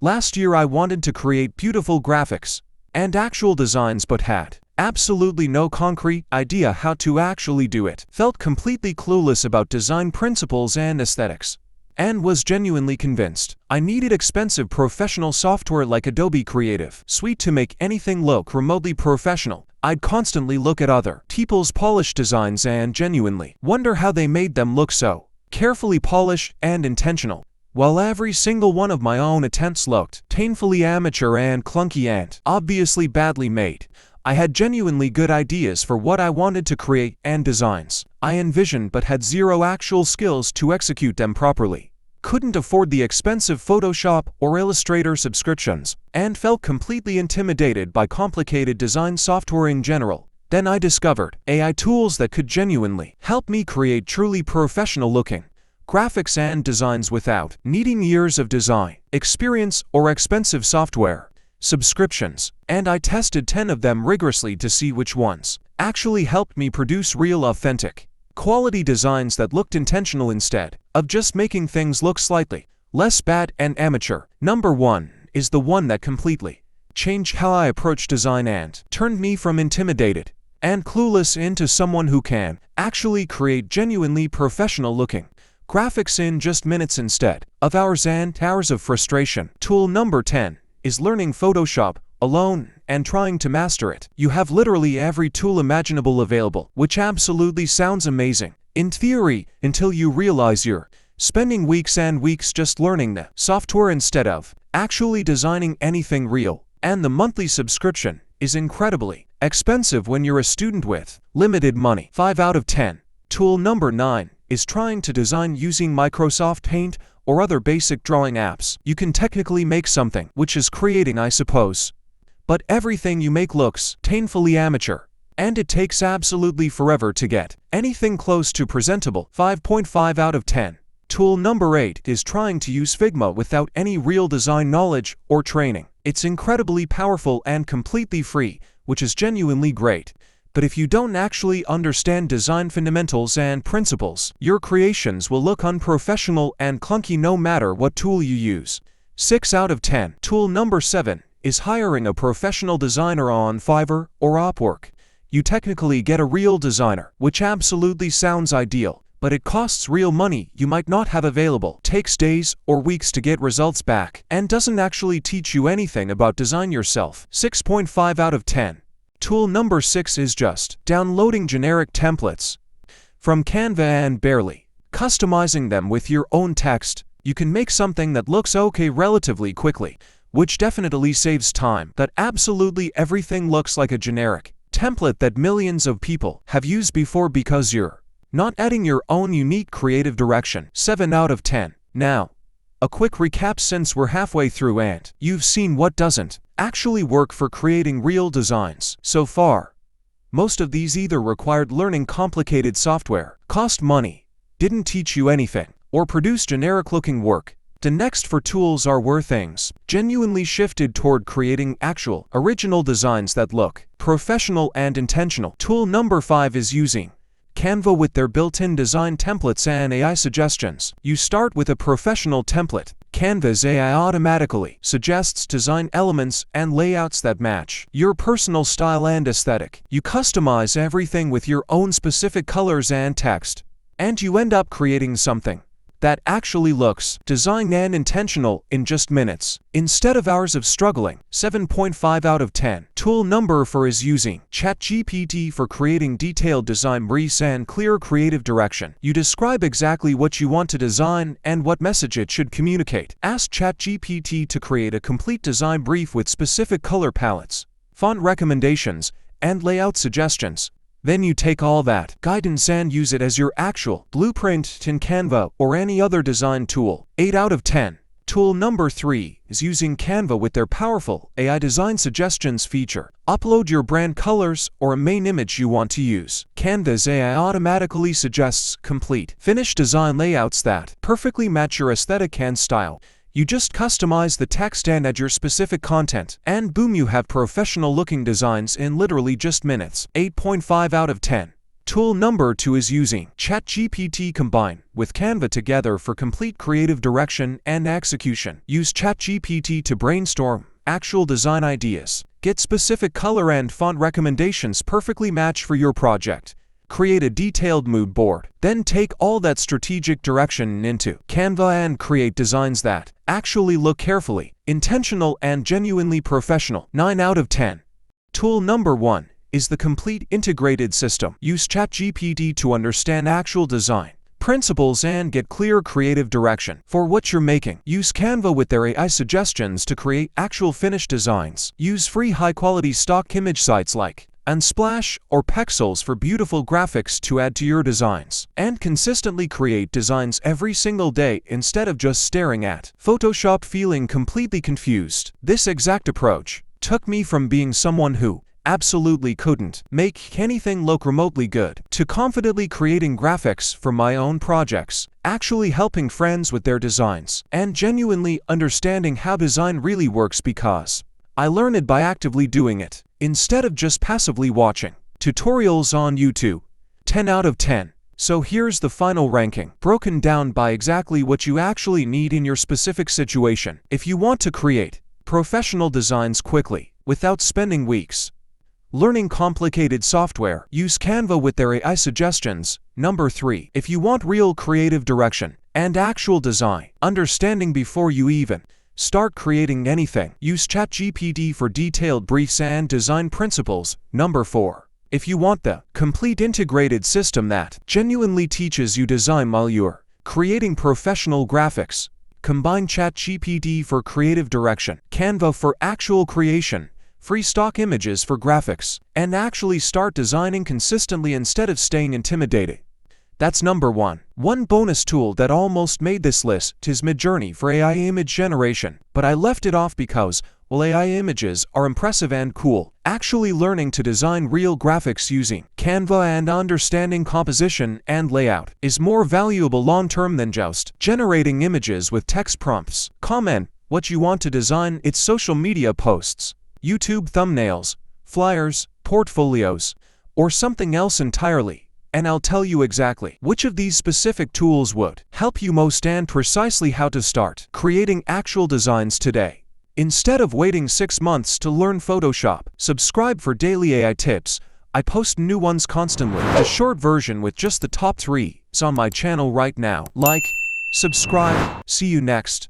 Last year I wanted to create beautiful graphics and actual designs but had absolutely no concrete idea how to actually do it. Felt completely clueless about design principles and aesthetics, and was genuinely convinced I needed expensive professional software like Adobe Creative Suite to make anything look remotely professional. I'd constantly look at other people's polished designs and genuinely wonder how they made them look so carefully polished and intentional, while every single one of my own attempts looked painfully amateur and clunky and obviously badly made. I had genuinely good ideas for what I wanted to create and designs I envisioned but had zero actual skills to execute them properly. Couldn't afford the expensive Photoshop or Illustrator subscriptions, and felt completely intimidated by complicated design software in general. Then I discovered AI tools that could genuinely help me create truly professional-looking graphics and designs without needing years of design experience or expensive software subscriptions, and I tested 10 of them rigorously to see which ones actually helped me produce real authentic quality designs that looked intentional instead of just making things look slightly less bad and amateur. Number 1 is the one that completely changed how I approach design and turned me from intimidated and clueless into someone who can actually create genuinely professional looking graphics in just minutes instead of hours and hours of frustration. Tool number 10 is learning Photoshop alone and trying to master it. You have literally every tool imaginable available, which absolutely sounds amazing in theory until you realize you're spending weeks and weeks just learning the software instead of actually designing anything real. And the monthly subscription is incredibly expensive when you're a student with limited money. 5 out of 10. Tool number 9 is trying to design using Microsoft Paint or other basic drawing apps. You can technically make something, which is creating, I suppose, but everything you make looks painfully amateur, and it takes absolutely forever to get anything close to presentable. 5.5 out of 10. Tool number 8 is trying to use Figma without any real design knowledge or training. It's incredibly powerful and completely free, which is genuinely great. But if you don't actually understand design fundamentals and principles, your creations will look unprofessional and clunky no matter what tool you use. 6 out of 10. Tool number 7 is hiring a professional designer on Fiverr or Upwork. You technically get a real designer, which absolutely sounds ideal, but it costs real money you might not have available, takes days or weeks to get results back, and doesn't actually teach you anything about design yourself. 6.5 out of 10. Tool number 6 is just downloading generic templates from Canva and barely customizing them with your own text. You can make something that looks okay relatively quickly, which definitely saves time. But absolutely everything looks like a generic template that millions of people have used before because you're not adding your own unique creative direction. 7 out of 10. Now, a quick recap since we're halfway through and you've seen what doesn't actually work for creating real designs so far. Most of these either required learning complicated software, cost money, didn't teach you anything, or produce generic-looking work. The next 4 tools are where things genuinely shifted toward creating actual, original designs that look professional and intentional. Tool number 5 is using Canva with their built-in design templates and AI suggestions. You start with a professional template. Canva's AI automatically suggests design elements and layouts that match your personal style and aesthetic. You customize everything with your own specific colors and text, and you end up creating something that actually looks designed and intentional in just minutes, instead of hours of struggling. 7.5 out of 10. Tool number 4 is using ChatGPT for creating detailed design briefs and clear creative direction. You describe exactly what you want to design and what message it should communicate. Ask ChatGPT to create a complete design brief with specific color palettes, font recommendations, and layout suggestions. Then you take all that guidance and use it as your actual blueprint in Canva or any other design tool. 8 out of 10. Tool number 3 is using Canva with their powerful AI design suggestions feature. Upload your brand colors or a main image you want to use. Canva's AI automatically suggests complete, finished design layouts that perfectly match your aesthetic and style. You just customize the text and add your specific content, and boom, you have professional-looking designs in literally just minutes. 8.5 out of 10. Tool number 2 is using ChatGPT combined with Canva together for complete creative direction and execution. Use ChatGPT to brainstorm actual design ideas. Get specific color and font recommendations perfectly matched for your project. Create a detailed mood board. Then take all that strategic direction into Canva and create designs that actually look carefully, intentional, and genuinely professional. 9 out of 10. Tool number 1 is the complete integrated system. Use ChatGPT to understand actual design principles and get clear creative direction for what you're making. Use Canva with their AI suggestions to create actual finished designs. Use free high-quality stock image sites like Unsplash or Pexels for beautiful graphics to add to your designs. And consistently create designs every single day instead of just staring at Photoshop feeling completely confused. This exact approach took me from being someone who absolutely couldn't make anything look remotely good to confidently creating graphics for my own projects, actually helping friends with their designs, and genuinely understanding how design really works because I learn it by actively doing it, instead of just passively watching tutorials on YouTube. 10 out of 10. So here's the final ranking, broken down by exactly what you actually need in your specific situation. If you want to create professional designs quickly, without spending weeks learning complicated software, use Canva with their AI suggestions. Number 3. If you want real creative direction and actual design understanding before you even start creating anything, use ChatGPT for detailed briefs and design principles. Number 4. If you want the complete integrated system that genuinely teaches you design while you're creating professional graphics, combine ChatGPT for creative direction, Canva for actual creation, free stock images for graphics, and actually start designing consistently instead of staying intimidated. That's number 1. One bonus tool that almost made this list is Midjourney for AI image generation, but I left it off because, while AI images are impressive and cool, actually learning to design real graphics using Canva and understanding composition and layout is more valuable long-term than just generating images with text prompts. Comment what you want to design. It's social media posts, YouTube thumbnails, flyers, portfolios, or something else entirely, and I'll tell you exactly which of these specific tools would help you most and precisely how to start creating actual designs today. Instead of waiting 6 months to learn Photoshop, subscribe for daily AI tips. I post new ones constantly. The short version with just the top 3 is on my channel right now. Like, subscribe, see you next.